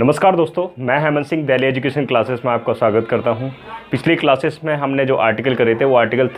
नमस्कार दोस्तों, मैं हेमंत सिंह दिल्ली एजुकेशन क्लासेस में आपका स्वागत करता हूं। पिछली क्लासेस में हमने जो आर्टिकल करे थे वो आर्टिकल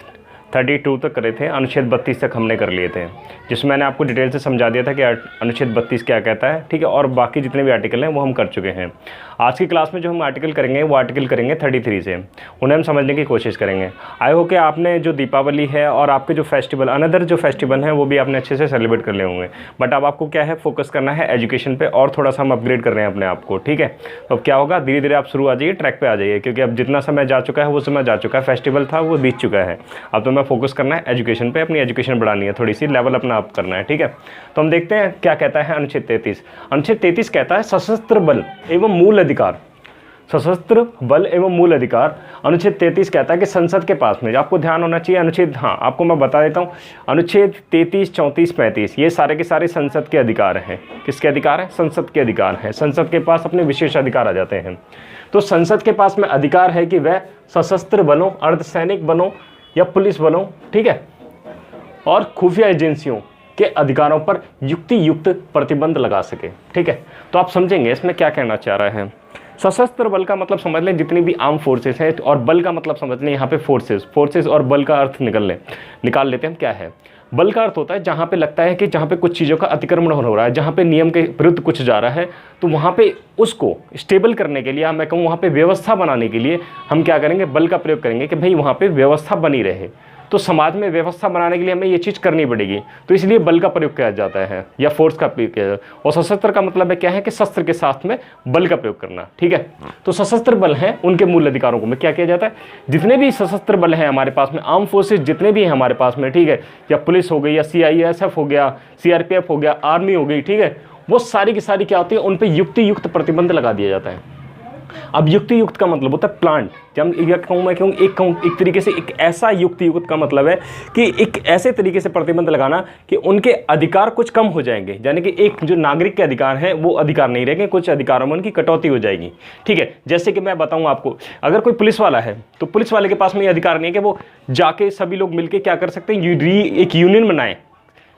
32 तक करे थे, अनुच्छेद 32 तक हमने कर लिए थे, जिसमें मैंने आपको डिटेल से समझा दिया था कि अनुच्छेद 32 क्या कहता है। ठीक है, और बाकी जितने भी आर्टिकल हैं वो हम कर चुके हैं। आज की क्लास में जो हम आर्टिकल करेंगे वो आर्टिकल करेंगे 33 से, उन्हें हम समझने की कोशिश करेंगे। आई होप कि आपने जो दीपावली है और आपके जो फेस्टिवल अनदर जो फेस्टिवल हैं वो भी आपने अच्छे से सेलिब्रेट कर लिए होंगे। बट अब आपको क्या है, फोकस करना है एजुकेशन पे, और थोड़ा सा हम अपग्रेड कर रहे हैं अपने आप को। ठीक है, तो अब क्या होगा, धीरे धीरे आप शुरू आ जाइए, ट्रैक पे आ जाइए, क्योंकि अब जितना समय जा चुका है वो समय जा चुका है, फेस्टिवल था वो बीत चुका है। अब तो मैं फोकस करना है एजुकेशन पे, अपनी एजुकेशन बढ़ानी है, थोड़ी सी लेवल अपना अप करना है। ठीक है, तो हम देखते हैं क्या कहता है अनुच्छेद 33। अनुच्छेद 33 कहता है सशस्त्र बल एवं मूल अधिकार। सशस्त्र बल एवं मूल अधिकार अनुच्छेद 33 कहता है कि संसद के पास में, आपको ध्यान होना चाहिए अनुच्छेद, हाँ आपको मैं बता देता हूँ, अनुच्छेद 33, 34, 35 ये सारे के सारे संसद के अधिकार हैं। किसके अधिकार हैं? संसद के अधिकार हैं। संसद के पास अपने विशेष अधिकार आ जाते हैं। तो संसद के पास में अधिकार है कि वह सशस्त्र बलों, अर्धसैनिक बलों या पुलिस बलों, ठीक है, और खुफिया एजेंसियों के अधिकारों पर युक्त प्रतिबंध लगा सके। ठीक है, तो आप समझेंगे इसमें क्या कहना चाह रहा है। सशस्त्र बल का मतलब समझ लें जितनी भी आर्म फोर्सेस हैं, और बल का मतलब समझ लें यहाँ पे फोर्सेस और बल का अर्थ निकाल लेते हैं हम। क्या है बल का अर्थ? होता है जहाँ पे लगता है कि जहाँ पे कुछ चीज़ों का अतिक्रमण हो रहा है, जहाँ पे नियम के विरुद्ध कुछ जा रहा है, तो वहाँ पे उसको स्टेबल करने के लिए, या मैं कहूँ वहाँ पे व्यवस्था बनाने के लिए हम क्या करेंगे, बल का प्रयोग करेंगे कि भाई वहाँ पे व्यवस्था बनी रहे। तो समाज में व्यवस्था बनाने के लिए हमें ये चीज़ करनी पड़ेगी, तो इसलिए बल का प्रयोग किया जाता है या फोर्स का प्रयोग किया जाता है। और सशस्त्र का मतलब है क्या है कि शस्त्र के साथ में बल का प्रयोग करना। ठीक है, तो सशस्त्र बल हैं, उनके मूल अधिकारों को में क्या किया जाता है, जितने भी सशस्त्र बल हैं हमारे पास में, आर्म फोर्सेज जितने भी हैं हमारे पास में, ठीक है, या पुलिस हो गई, या CISF हो गया, CRPF हो गया, आर्मी हो गई, ठीक है, वो सारी की सारी क्या होती है, उन पर युक्त प्रतिबंध लगा दिया जाता है। अब युक्त का मतलब होता है प्लांट। जब मैं कहूँ एक तरीके से एक ऐसा युक्त का मतलब है कि एक ऐसे तरीके से प्रतिबंध लगाना कि उनके अधिकार कुछ कम हो जाएंगे, यानी कि एक जो नागरिक के अधिकार हैं वो अधिकार नहीं रहेंगे, कुछ अधिकारों में उनकी कटौती हो जाएगी। ठीक है, जैसे कि मैं बताऊँ आपको, अगर कोई पुलिस वाला है तो पुलिस वाले के पास में ये अधिकार नहीं है कि वो जाके सभी लोग मिलकर क्या कर सकते हैं, एक यूनियन बनाए।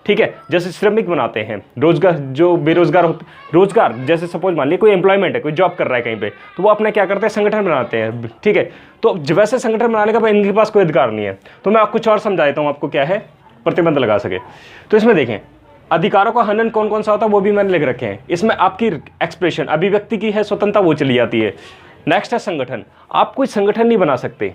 ठीक है, जैसे श्रमिक बनाते हैं, रोजगार जो बेरोजगार होते, रोजगार जैसे सपोज मान लिया कोई एम्प्लॉयमेंट है, कोई जॉब कर रहा है कहीं पे, तो वो अपना क्या करते हैं, संगठन बनाते हैं। ठीक है, तो वैसे संगठन बनाने का इनके पास कोई अधिकार नहीं है। तो मैं आपको कुछ और समझा देता हूँ आपको क्या है प्रतिबंध लगा सके। तो इसमें देखें अधिकारों का हनन कौन कौन सा होता है वो भी मैंने लिख रखे हैं। इसमें आपकी एक्सप्रेशन, अभिव्यक्ति की है स्वतंत्रता, वो चली जाती है। नेक्स्ट है संगठन। आप कोई संगठन नहीं बना सकते,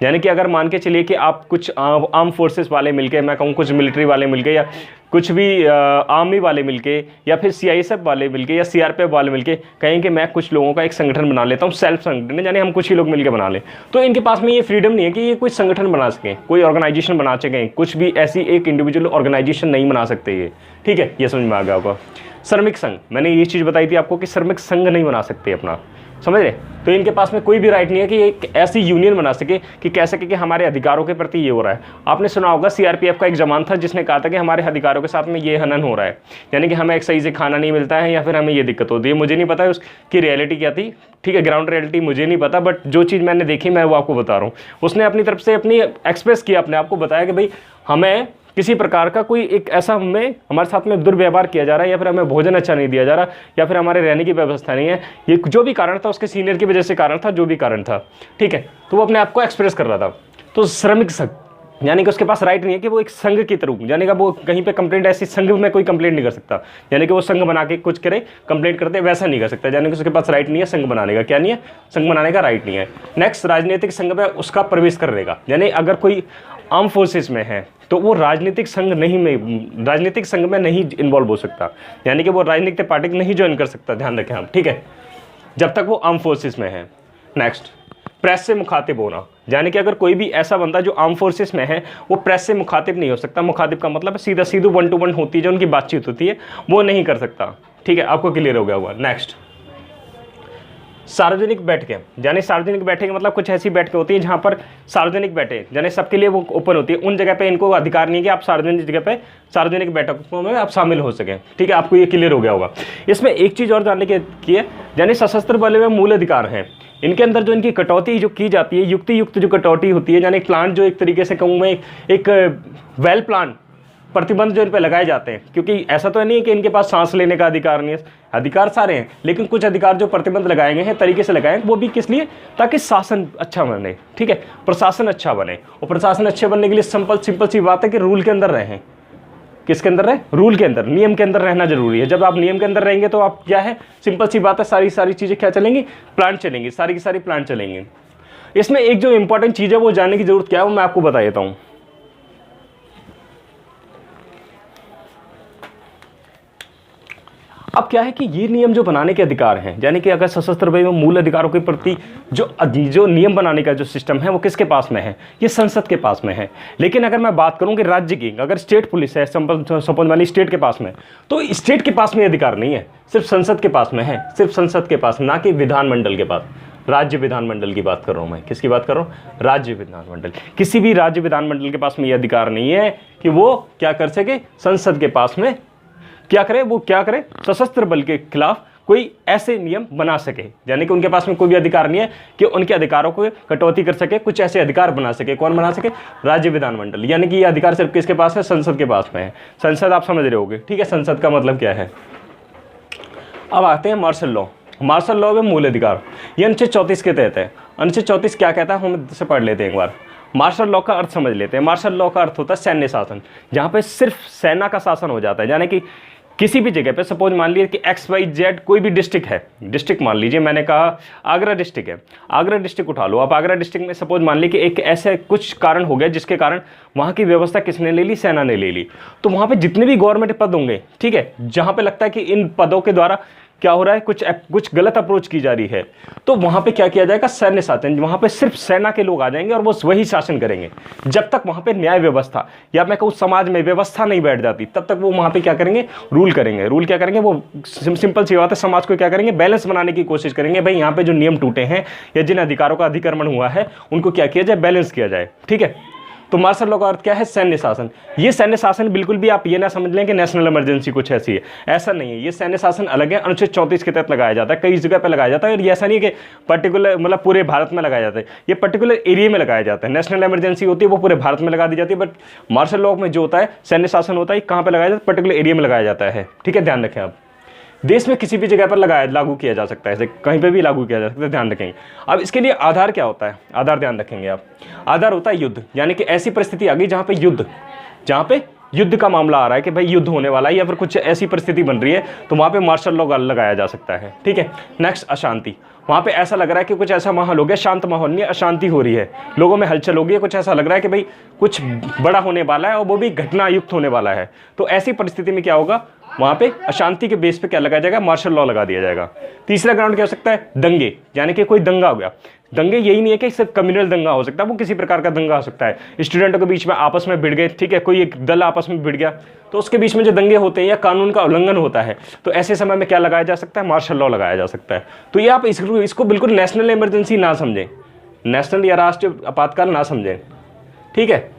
यानी कि अगर मान के चलिए कि आप कुछ आर्म फोर्सेस वाले मिलके, मैं कहूँ कुछ मिलिट्री वाले मिलके, या कुछ भी आर्मी वाले मिलके, या फिर CISF वाले मिलके, या CRPF वाले मिलके कहें कि मैं कुछ लोगों का एक संगठन बना लेता हूँ, सेल्फ संगठन, यानी हम कुछ ही लोग मिलकर बना लें, तो इनके पास में ये फ्रीडम नहीं है कि ये कोई संगठन बना सकें, कोई ऑर्गेनाइजेशन बना सकें, कुछ भी ऐसी एक इंडिविजुअल ऑर्गेनाइजेशन नहीं बना सकते ये। ठीक है, ये समझ में आ गया होगा। श्रमिक संघ, मैंने ये चीज़ बताई थी आपको कि श्रमिक संघ नहीं बना सकते अपना, समझ रहे? तो इनके पास में कोई भी राइट नहीं है कि एक ऐसी यूनियन बना सके कि कह सके कि हमारे अधिकारों के प्रति ये हो रहा है। आपने सुना होगा CRPF का एक जवान था जिसने कहा था कि हमारे अधिकारों के साथ में ये हनन हो रहा है, यानी कि हमें एक सही से खाना नहीं मिलता है, या फिर हमें ये दिक्कत होती है। मुझे नहीं पता है उसकी रियलिटी क्या थी, ठीक है, ग्राउंड रियलिटी मुझे नहीं पता, बट जो चीज़ मैंने देखी मैं वो आपको बता रहा हूँ। उसने अपनी तरफ से अपनी एक्सप्रेस किया, अपने आप को बताया कि भाई हमें किसी प्रकार का कोई एक ऐसा हमारे साथ में दुर्व्यवहार किया जा रहा है, या फिर हमें भोजन अच्छा नहीं दिया जा रहा, या फिर हमारे रहने की व्यवस्था नहीं है, ये जो भी कारण था उसके सीनियर की वजह से कारण था, जो भी कारण था। ठीक है, तो वो अपने आप को एक्सप्रेस कर रहा था। तो श्रमिक संघ, यानी कि उसके पास राइट नहीं है कि वो एक संघ की तरह, यानी कि वो कहीं पे कंप्लेंट, ऐसी संघ में कोई कंप्लेंट नहीं कर सकता, यानी कि वो संघ बना के कुछ करे कंप्लेंट करते, वैसा नहीं कर सकता, यानी कि उसके पास राइट नहीं है संघ बनाने का। क्या नहीं है? संघ बनाने का राइट नहीं है। नेक्स्ट, राजनीतिक संघ में उसका प्रवेश करेगा, यानी अगर कोई आर्म फोर्सेस में है तो वो राजनीतिक संघ में नहीं इन्वॉल्व हो सकता, यानी कि वो राजनीतिक पार्टी नहीं ज्वाइन कर सकता, ध्यान रखें हम। ठीक है, जब तक वो आर्म फोर्सेस में है। नेक्स्ट, प्रेस से मुखातिब होना, यानी कि अगर कोई भी ऐसा बंदा जो आर्म फोर्सेस में है वो प्रेस से मुखातिब नहीं हो सकता। मुखातिब का मतलब सीधा 1-to-1 होती है, जो उनकी बातचीत होती है वो नहीं कर सकता। ठीक है, आपको क्लियर हो गया होगा। नेक्स्ट, सार्वजनिक बैठकें, यानी सार्वजनिक बैठकें मतलब कुछ ऐसी बैठकें होती है जहाँ पर सार्वजनिक बैठे, यानी सबके लिए वो ओपन होती है, उन जगह पे इनको अधिकार नहीं है कि आप सार्वजनिक जगह पे सार्वजनिक बैठकों में आप शामिल हो सकें। ठीक है, आपको ये क्लियर हो गया होगा। इसमें एक चीज़ और जानने की है, यानी सशस्त्र बल में मूल अधिकार हैं, इनके अंदर जो इनकी कटौती जो की जाती है, युक्त जो कटौती होती है, यानी प्लान जो एक तरीके से कहूँ मैं एक वेल प्लान प्रतिबंध जो इन पर लगाए जाते हैं, क्योंकि ऐसा तो नहीं है कि इनके पास सांस लेने का अधिकार नहीं है, अधिकार सारे हैं, लेकिन कुछ अधिकार जो प्रतिबंध लगाए गए हैं तरीके से लगाए हैं, वो भी किस लिए, ताकि शासन अच्छा बने, ठीक है, प्रशासन अच्छा बने। और प्रशासन अच्छे बनने के लिए सिंपल सी बात है कि रूल के अंदर रहें। किसके अंदर रहे? रूल के अंदर, नियम के अंदर रहना जरूरी है। जब आप नियम के अंदर रहेंगे तो आप क्या है, सिंपल सी बात है, सारी चीज़ें क्या चलेंगी, प्लान चलेंगी, सारी की सारी प्लान चलेंगी। इसमें एक जो इंपॉर्टेंट चीज़ है वो जानने की जरूरत क्या है, वो मैं आपको बता देता हूँ। अब क्या है कि ये नियम जो बनाने के अधिकार हैं, यानी कि अगर सशस्त्र बल में मूल अधिकारों के प्रति जो नियम बनाने का जो सिस्टम है वो किसके पास में है, ये संसद के पास में है। लेकिन अगर मैं बात करूं कि राज्य की, अगर स्टेट पुलिस है सपोज वाली स्टेट के पास में, तो स्टेट के पास में अधिकार नहीं है, सिर्फ संसद के पास में है, सिर्फ संसद के पास, ना कि विधानमंडल के पास। राज्य विधानमंडल की बात कर रहा हूं मैं, किसकी बात कर रहा हूं, राज्य विधानमंडल। किसी भी राज्य विधानमंडल के पास में ये अधिकार नहीं है कि वो क्या कर सके, संसद के पास में क्या करे, वो क्या करे, सशस्त्र बल के खिलाफ कोई ऐसे नियम बना सके। यानी कि उनके पास में कोई भी अधिकार नहीं है कि उनके अधिकारों को कटौती कर सके, कुछ ऐसे अधिकार बना सके। कौन बना सके, राज्य विधानमंडल। यानी कि ये अधिकार सिर्फ किसके पास है, संसद के पास में है। संसद आप समझ रहे होगे, ठीक है, संसद का मतलब क्या है। अब आते हैं मार्शल लॉ। मार्शल लॉ में मूल अधिकार, ये अनुच्छेद 34 के तहत है। अनुच्छेद 34 क्या कहता है, हम इसे पढ़ लेते हैं एक बार। मार्शल लॉ का अर्थ समझ लेते हैं। मार्शल लॉ का अर्थ होता है सैन्य शासन, जहाँ पे सिर्फ सेना का शासन हो जाता है। यानी कि किसी भी जगह पे सपोज मान लीजिए कि XYZ कोई भी डिस्ट्रिक्ट है, डिस्ट्रिक्ट मान लीजिए, मैंने कहा आगरा डिस्ट्रिक्ट है, आगरा डिस्ट्रिक्ट उठा लो। अब आगरा डिस्ट्रिक्ट में सपोज मान लीजिए कि एक ऐसे कुछ कारण हो गया जिसके कारण वहाँ की व्यवस्था किसने ले ली, सेना ने ले ली। तो वहाँ पे जितने भी गवर्नमेंट पद होंगे, ठीक है, जहाँ पे लगता है कि इन पदों के द्वारा क्या हो रहा है, कुछ गलत अप्रोच की जा रही है, तो वहां पे क्या किया जाएगा, सैन्य शासन। वहां पे सिर्फ सेना के लोग आ जाएंगे और वो वही शासन करेंगे। जब तक वहां पे न्याय व्यवस्था या मैं कहूँ समाज में व्यवस्था नहीं बैठ जाती, तब तक वो वहां पे क्या करेंगे, रूल करेंगे। रूल क्या करेंगे, वो सिंपल सी बात है, समाज को क्या करेंगे, बैलेंस बनाने की कोशिश करेंगे। भाई यहाँ पे जो नियम टूटे हैं या जिन अधिकारों का अधिक्रमण हुआ है उनको क्या किया जाए, बैलेंस किया जाए, ठीक है। तो मार्शल लॉ का अर्थ क्या है, सैन्य शासन। ये सैन्य शासन बिल्कुल भी आप ये ना समझ लें कि नेशनल इमरजेंसी कुछ ऐसी है, ऐसा नहीं है। ये सैन्य शासन अलग है, अनुच्छेद 34 के तहत लगाया जाता है, कई जगह पे लगाया जाता है। और ये ऐसा नहीं है कि पर्टिकुलर मतलब पूरे भारत में लगाया जाता है, ये पर्टिकुलर एरिया में लगाया जाता है। नेशनल इमरजेंसी होती है वो पूरे भारत में लगा दी जाती है, बट मार्शल लॉ में जो होता है सैन्य शासन होता है, कहाँ पर लगाया जाता है, पर्टिकुलर एरिया में लगाया जाता है, ठीक है, ध्यान रखें आप। देश में किसी भी जगह पर लागू किया जा सकता है, ऐसे कहीं पे भी लागू किया जा सकता है, ध्यान रखेंगे। अब इसके लिए आधार क्या होता है, आधार ध्यान रखेंगे आप। आधार होता है युद्ध, यानी कि ऐसी परिस्थिति आ गई जहाँ पे युद्ध का मामला आ रहा है कि भाई युद्ध होने वाला है या फिर कुछ ऐसी परिस्थिति बन रही है, तो वहाँ पे मार्शल लॉ लगाया जा सकता है, ठीक है। नेक्स्ट, अशांति। वहाँ पे ऐसा लग रहा है कि कुछ ऐसा माहौल हो गया, शांत माहौल नहीं है, अशांति हो रही है, लोगों में हलचल हो गई है, कुछ ऐसा लग रहा है कि भाई कुछ बड़ा होने वाला है और वो भी घटना युक्त होने वाला है। तो ऐसी परिस्थिति में क्या होगा, वहाँ पे अशांति के बेस पे क्या लगाया जाएगा, मार्शल लॉ लगा दिया जाएगा। तीसरा ग्राउंड क्या हो सकता है, दंगे, यानी कि कोई दंगा हो गया। दंगे यही नहीं है कि सिर्फ कम्युनल दंगा हो सकता है, वो किसी प्रकार का दंगा हो सकता है। स्टूडेंटों के बीच में आपस में भिड़ गए, ठीक है, कोई एक दल आपस में भिड़ गया, तो उसके बीच में जो दंगे होते हैं या कानून का उल्लंघन होता है, तो ऐसे समय में क्या लगाया जा सकता है, मार्शल लॉ लगाया जा सकता है। तो ये आप इसको बिल्कुल नेशनल इमरजेंसी ना समझें, नेशनल या राष्ट्रीय आपातकाल ना समझें, ठीक है,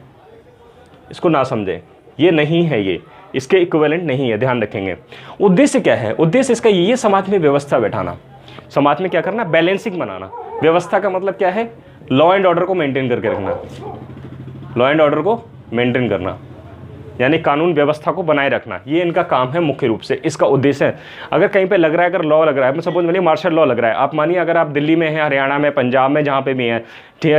इसको ना समझें, ये नहीं है, ये इसके इक्विवेलेंट नहीं है, ध्यान रखेंगे। उद्देश्य क्या है, उद्देश्य इसका ये समाज में व्यवस्था बैठाना, समाज में क्या करना, बैलेंसिंग बनाना। व्यवस्था का मतलब क्या है, लॉ एंड ऑर्डर को मेंटेन करके रखना, लॉ एंड ऑर्डर को मेंटेन करना, यानी कानून व्यवस्था को बनाए रखना, ये इनका काम है मुख्य रूप से, इसका उद्देश्य है। अगर कहीं पे लग रहा है, अगर लॉ लग रहा है, सपोज मानिए मार्शल लॉ लग रहा है, आप मानिए अगर आप दिल्ली में हैं, हरियाणा में, पंजाब में, जहाँ पे भी हैं,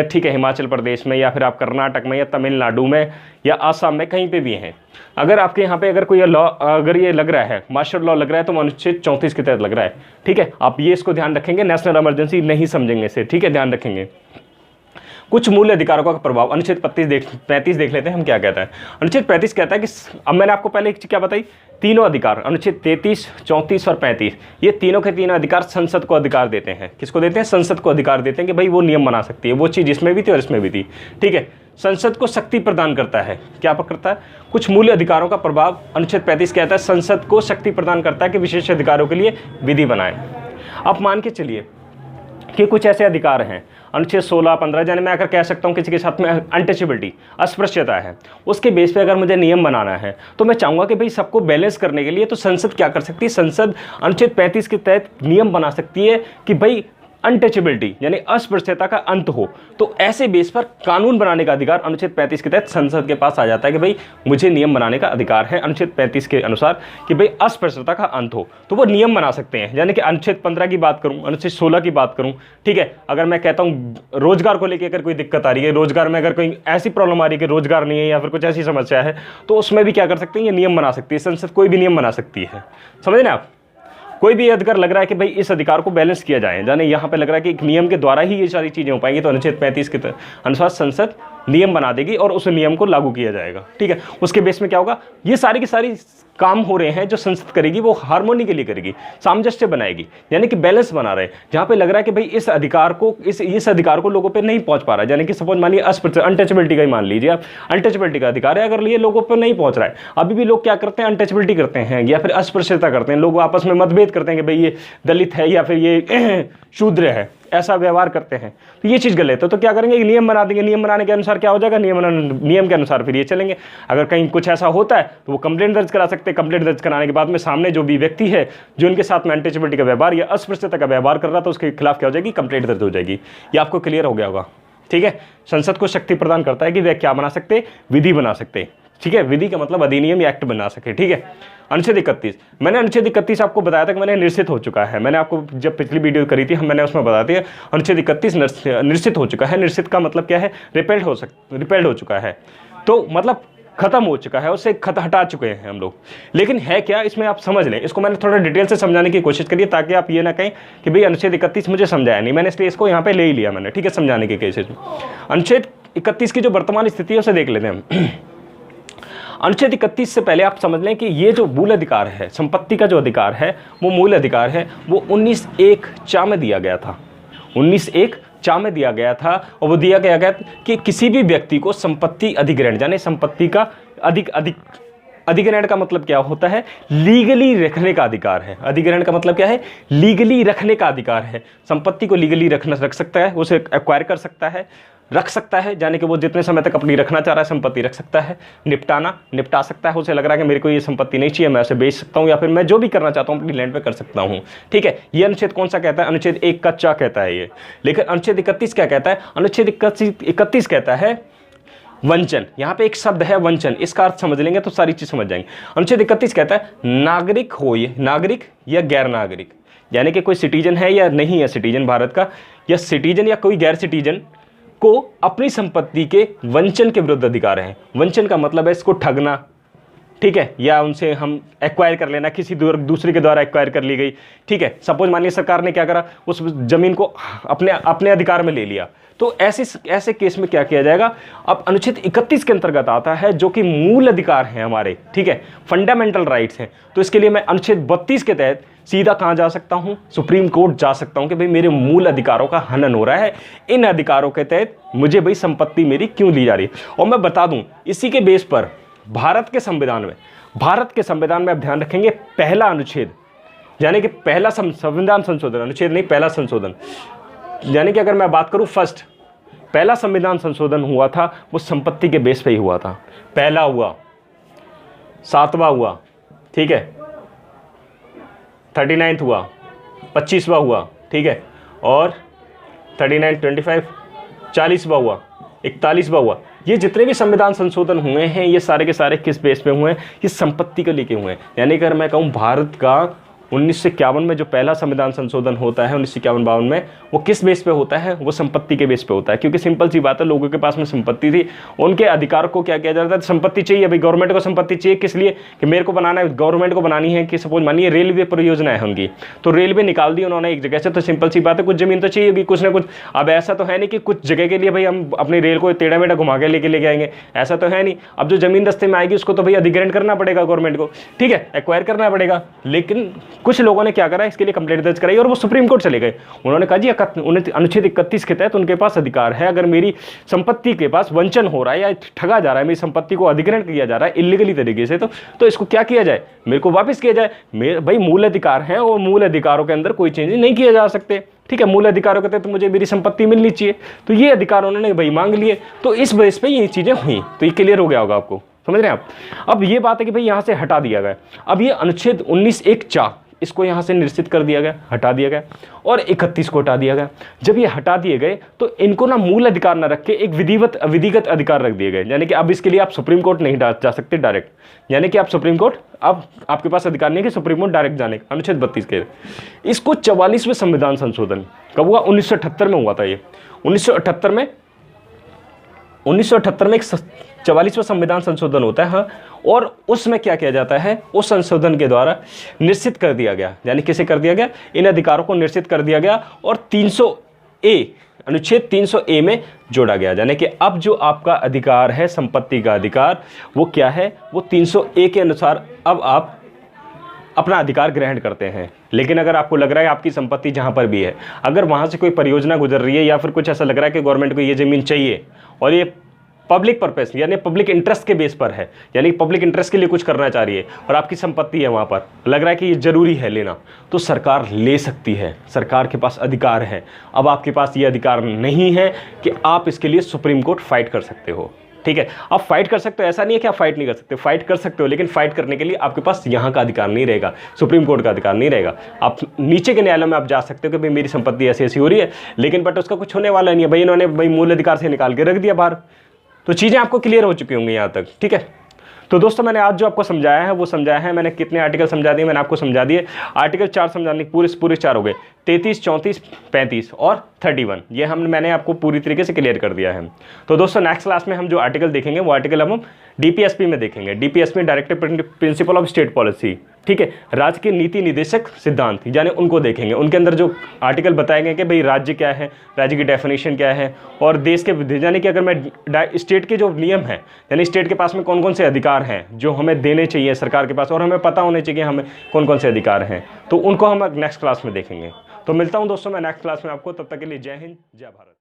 ठीक है, हिमाचल प्रदेश में, या फिर आप कर्नाटक में या तमिलनाडु में या आसाम में, कहीं पे भी हैं, अगर आपके यहाँ पे अगर कोई लॉ अगर ये लग रहा है, मार्शल लॉ लग रहा है, तो अनुच्छेद 34 के तहत लग रहा है, ठीक है। आप ये इसको ध्यान रखेंगे, नेशनल इमरजेंसी नहीं समझेंगे इसे, ठीक है, ध्यान रखेंगे। कुछ मूल अधिकारों का प्रभाव, अनुच्छेद 35 देख लेते हैं हम क्या कहता है। अनुच्छेद 35 कहता है कि अब मैंने आपको पहले एक चीज क्या बताई, तीनों अधिकार, अनुच्छेद 33, 34 और 35, ये तीनों के तीनों अधिकार संसद को अधिकार देते हैं। किसको देते हैं, संसद को अधिकार देते हैं कि भाई वो नियम बना सकती है, वो चीज़ इसमें भी थी और इसमें भी थी, ठीक है। संसद को शक्ति प्रदान करता है, क्या करता है, कुछ मूल अधिकारों का प्रभाव, अनुच्छेद 35 कहता है संसद को शक्ति प्रदान करता है कि विशेष अधिकारों के लिए विधि बनाए। अब मान के चलिए कि कुछ ऐसे अधिकार हैं, अनुच्छेद 16, 15, यानी मैं अगर कह सकता हूँ किसी के साथ में अनटचेबिलिटी, अस्पृश्यता है, उसके बेस पे अगर मुझे नियम बनाना है, तो मैं चाहूँगा कि भाई सबको बैलेंस करने के लिए तो संसद क्या कर सकती है, संसद अनुच्छेद 35 के तहत नियम बना सकती है कि भाई अनटचेबिलिटी यानी अस्पृश्यता का अंत हो, तो ऐसे बेस पर कानून बनाने का अधिकार अनुच्छेद 35 के तहत संसद के पास आ जाता है कि भाई मुझे नियम बनाने का अधिकार है अनुच्छेद 35 के अनुसार कि भाई अस्पृश्यता का अंत हो, तो वो नियम बना सकते हैं। यानी कि अनुच्छेद 15 की बात करूं, अनुच्छेद 16 की बात करूं, ठीक है, अगर मैं कहता हूं रोजगार को लेकर अगर कोई दिक्कत आ रही है, रोजगार में अगर कोई ऐसी प्रॉब्लम आ रही है कि रोजगार नहीं है या फिर कुछ ऐसी समस्या है, तो उसमें भी क्या कर सकते हैं, ये नियम बना सकती है संसद, कोई भी नियम बना सकती है। समझे ना आप, कोई भी अधिकार लग रहा है कि भाई इस अधिकार को बैलेंस किया जाए, जाने यहाँ पे लग रहा है कि एक नियम के द्वारा ही ये सारी चीजें हो पाएंगी, तो अनुच्छेद 35 के अनुसार संसद नियम बना देगी और उस नियम को लागू किया जाएगा। ठीक है, उसके बेस में क्या होगा, ये सारी की सारी काम हो रहे हैं जो संसद करेगी वो हार्मोनी के लिए करेगी, सामंजस्य बनाएगी, यानी कि बैलेंस बना रहे हैं। जहां पे लग रहा है कि भाई इस अधिकार को लोगों पे नहीं पहुंच पा रहा है, यानी कि सपोज मानिए अनटचेबिलिटी का ही मान लीजिए आप, अनटचेबिलिटी का अधिकार है, अगर ये लोगों पे नहीं पहुंच रहा है, अभी भी लोग क्या करते हैं, अनटचेबिलिटी करते हैं या फिर अस्पृश्यता करते हैं, लोग आपस में मतभेद करते हैं कि भाई ये दलित है या फिर ये शूद्र है, ऐसा व्यवहार करते हैं, तो ये चीज़ गलत है। तो क्या करेंगे, नियम बना देंगे, नियम बनाने के अनुसार क्या हो जाएगा, नियम के अनुसार फिर ये चलेंगे। अगर कहीं कुछ ऐसा होता है तो वो कंप्लेंट दर्ज करा सकते हैं, कंप्लेंट दर्ज कराने के बाद में सामने जो भी व्यक्ति है जो उनके साथ में अनटचेबिलिटी का व्यवहार या अस्पृश्यता का व्यवहार कर रहा था, उसके खिलाफ क्या हो जाएगी, कंप्लेंट दर्ज हो जाएगी। ये आपको क्लियर हो गया होगा। ठीक है, संसद को शक्ति प्रदान करता है कि वे क्या बना सकते, विधि बना सकते। ठीक है, विधि का मतलब अधिनियम या एक्ट बना सके। ठीक है, अनुच्छेद 31, मैंने अनुच्छेद 31 आपको बताया था कि मैंने निश्चित हो चुका है, मैंने आपको जब पिछली वीडियो करी थी मैंने उसमें बताया था अनुच्छेद 31 निश्चित हो चुका है। निश्चित का मतलब क्या है, रिपेल्ड हो चुका है, तो मतलब खत्म हो चुका है, उससे हटा चुके हैं हम लोग। लेकिन है क्या, इसमें आप समझ लें, इसको मैंने थोड़ा डिटेल से समझाने की कोशिश करी ताकि आप ये ना कहें कि भाई अनुच्छेद 31 मुझे समझाया नहीं, मैंने इसलिए इसको यहाँ पे ले ही लिया मैंने। ठीक है, समझाने के केसेस में अनुच्छेद 31 की जो वर्तमान स्थिति है उसे देख लेते हैं हम। अनुच्छेद 31 से पहले आप समझ लें कि ये जो मूल अधिकार है, संपत्ति का जो अधिकार है, वो मूल अधिकार है, वो 19(1)(चा) में दिया गया था। 19(1)(चा) में दिया गया था, और वो दिया गया कि किसी भी व्यक्ति को संपत्ति अधिग्रहण, यानी संपत्ति का अधिग्रहण का मतलब क्या होता है, लीगली रखने का अधिकार है। अधिग्रहण का मतलब क्या है, लीगली रखने का अधिकार है। संपत्ति को लीगली रख सकता है, उसे एक्वायर कर सकता है, रख सकता है, यानी कि वो जितने समय तक अपनी रखना चाह रहा है संपत्ति रख सकता है, निपटा सकता है, उसे लग रहा है कि मेरे को ये संपत्ति नहीं चाहिए, मैं उसे बेच सकता हूँ, या फिर मैं जो भी करना चाहता हूँ अपनी लैंड पे कर सकता हूँ। ठीक है, ये अनुच्छेद कौन सा कहता है, अनुच्छेद 1(चा) कहता है ये। लेकिन अनुच्छेद 31 क्या कहता है, अनुच्छेद 31 कहता है वंचन। यहाँ पे एक शब्द है वंचन, इसका अर्थ समझ लेंगे तो सारी चीज समझ जाएंगे। अनुच्छेद 31 कहता है नागरिक हो, ये नागरिक या गैर नागरिक, यानी कि कोई सिटीजन है या नहीं है सिटीजन भारत का, या सिटीजन या कोई गैर सिटीजन को अपनी संपत्ति के वंचन के विरुद्ध अधिकार है। वंचन का मतलब है इसको ठगना, ठीक है, या उनसे हम एक्वायर कर लेना, किसी दूसरे के द्वारा एक्वायर कर ली गई। ठीक है, सपोज मानिए सरकार ने क्या करा, उस जमीन को अपने अधिकार में ले लिया, तो ऐसे केस में क्या किया जाएगा, अब अनुच्छेद 31 के अंतर्गत आता है जो कि मूल अधिकार हैं हमारे, ठीक है, फंडामेंटल राइट्स हैं। तो इसके लिए मैं अनुच्छेद 32 के तहत सीधा कहां जा सकता हूं, सुप्रीम कोर्ट जा सकता हूं कि भाई मेरे मूल अधिकारों का हनन हो रहा है, इन अधिकारों के तहत मुझे भाई संपत्ति मेरी क्यों ली जा रही है। और मैं बता दूं, इसी के बेस पर भारत के संविधान में आप ध्यान रखेंगे, पहला अनुच्छेद यानी कि पहला संविधान संशोधन, अनुच्छेद नहीं पहला संशोधन, यानी कि अगर मैं बात करूं फर्स्ट पहला संविधान संशोधन हुआ था वो संपत्ति के बेस पे ही हुआ था। पहला हुआ, 7वां हुआ, ठीक है, 39th हुआ, 25वां हुआ, ठीक है, और 39, 25, 40वां हुआ, 41वां हुआ। ये जितने भी संविधान संशोधन हुए हैं ये सारे के सारे किस बेस पे हुए हैं, ये संपत्ति को लेके हुए हैं। यानी कि अगर मैं कहूँ भारत का 1951 में जो पहला संविधान संशोधन होता है 1951-52 में, वो किस बेस पे होता है, वो संपत्ति के बेस पे होता है। क्योंकि सिंपल सी बात है, लोगों के पास में संपत्ति थी, उनके अधिकार को क्या किया जाता है, संपत्ति चाहिए। भाई गवर्नमेंट को संपत्ति चाहिए, किस लिए कि मेरे को बनाना है, गवर्नमेंट को बनानी है कि सपोज मानिए रेलवे परियोजना है उनकी, तो रेलवे निकाल दी उन्होंने एक जगह से, तो सिंपल सी बात है कुछ जमीन तो चाहिए होगी कुछ ना कुछ। अब ऐसा तो है नहीं कि कुछ जगह के लिए भाई हम अपनी रेल को टेढ़ा मेढ़ा घुमा के लेके आएंगे, ऐसा तो है नहीं। अब जो जमीन दस्ते में आएगी उसको तो भाई अधिग्रहण करना पड़ेगा गवर्नमेंट को, ठीक है, एक्वायर करना पड़ेगा। लेकिन कुछ लोगों ने क्या करा, इसके लिए कंप्लेंट दर्ज कराई और वो सुप्रीम कोर्ट चले गए। उन्होंने कहा जी अनुच्छेद 31 के तहत उनके पास अधिकार है, अगर मेरी संपत्ति के पास वंचन हो रहा है या ठगा जा रहा है, मेरी संपत्ति को अधिग्रहण किया जा रहा है इलीगली तरीके से, तो इसको क्या किया जाए, मेरे को वापस किया जाए। मेरे भाई मूल अधिकार है और मूल अधिकारों के अंदर कोई चेंज नहीं किए जा सकते, ठीक है, मूल अधिकारों के तहत मुझे मेरी संपत्ति मिलनी चाहिए। तो ये अधिकार उन्होंने भाई मांग लिए, तो इस बेस पे ये चीजें हुई। तो ये क्लियर हो गया होगा आपको, समझ रहे हैं आप। अब ये बात है कि भाई यहां से हटा दिया गया। अब ये अनुच्छेद 19(1)(चा), इसको यहाँ से निश्चित कर दिया गया, हटा दिया गया, और 31 को हटा दिया गया। जब ये हटा दिए गए तो इनको ना मूल अधिकार ना रख के एक विधिगत अधिकार रख दिए गए, यानी कि अब इसके लिए आप सुप्रीम कोर्ट नहीं जा सकते डायरेक्ट, यानी कि आप सुप्रीम कोर्ट अब आपके पास अधिकार नहीं है कि सुप्रीम कोर्ट डायरेक्ट जाने का, अनुच्छेद 32 के। इसको 44वें संविधान संशोधन कब हुआ? 1978 में हुआ था ये। 1978 में एक 44वां संविधान संशोधन होता है, हाँ, और उसमें क्या किया जाता है, उस संशोधन के द्वारा निश्चित कर दिया गया, यानी किसे कर दिया गया, इन अधिकारों को निश्चित कर दिया गया और 300A अनुच्छेद 300A में जोड़ा गया, यानी कि अब जो आपका अधिकार है संपत्ति का अधिकार वो क्या है, वो 300A के अनुसार अब आप अपना अधिकार ग्रहण करते हैं। लेकिन अगर आपको लग रहा है आपकी संपत्ति जहाँ पर भी है, अगर वहाँ से कोई परियोजना गुजर रही है या फिर कुछ ऐसा लग रहा है कि गवर्नमेंट को ये ज़मीन चाहिए और ये पब्लिक पर्पस यानी पब्लिक इंटरेस्ट के बेस पर है, यानी पब्लिक इंटरेस्ट के लिए कुछ करना चाह रही है और आपकी संपत्ति है वहाँ पर, लग रहा है कि ये ज़रूरी है लेना, तो सरकार ले सकती है, सरकार के पास अधिकार है। अब आपके पास ये अधिकार नहीं है कि आप इसके लिए सुप्रीम कोर्ट फाइट कर सकते हो, ठीक है। आप फाइट कर सकते हो, ऐसा नहीं है कि आप फाइट नहीं कर सकते, फाइट कर सकते हो, लेकिन फाइट करने के लिए आपके पास यहाँ का अधिकार नहीं रहेगा, सुप्रीम कोर्ट का अधिकार नहीं रहेगा। आप नीचे के न्यायालय में आप जा सकते हो कि भाई मेरी संपत्ति ऐसी ऐसी हो रही है, लेकिन बट उसका कुछ होने वाला नहीं है, भाई इन्होंने भाई मूल अधिकार से निकाल के रख दिया बाहर। तो चीज़ें आपको क्लियर हो चुकी होंगी यहाँ तक, ठीक है। तो दोस्तों मैंने आज जो आपको समझाया है वो समझाया है, मैंने कितने आर्टिकल समझा दिए, मैंने आपको समझा दिए। आर्टिकल 4 समझाने पूरे 4 हो गए, 33, 34, 35 और 31, ये मैंने आपको पूरी तरीके से क्लियर कर दिया है। तो दोस्तों नेक्स्ट क्लास में हम जो आर्टिकल देखेंगे वो आर्टिकल अब हम DPSP में देखेंगे, DPSP directive principle of state policy, ठीक है, राज्य के नीति निदेशक सिद्धांत, यानी उनको देखेंगे। उनके अंदर जो आर्टिकल बताए गए कि भाई राज्य क्या है, राज्य की डेफिनेशन क्या है, और देश के, यानी कि अगर मैं स्टेट के जो नियम हैं, यानी स्टेट के पास में कौन कौन से अधिकार हैं जो हमें देने चाहिए सरकार के पास, और हमें पता होने चाहिए हमें कौन कौन से अधिकार हैं, तो उनको हम नेक्स्ट क्लास में देखेंगे। तो मिलता हूँ दोस्तों मैं नेक्स्ट क्लास में आपको, तब तक के लिए जय हिंद, जय भारत।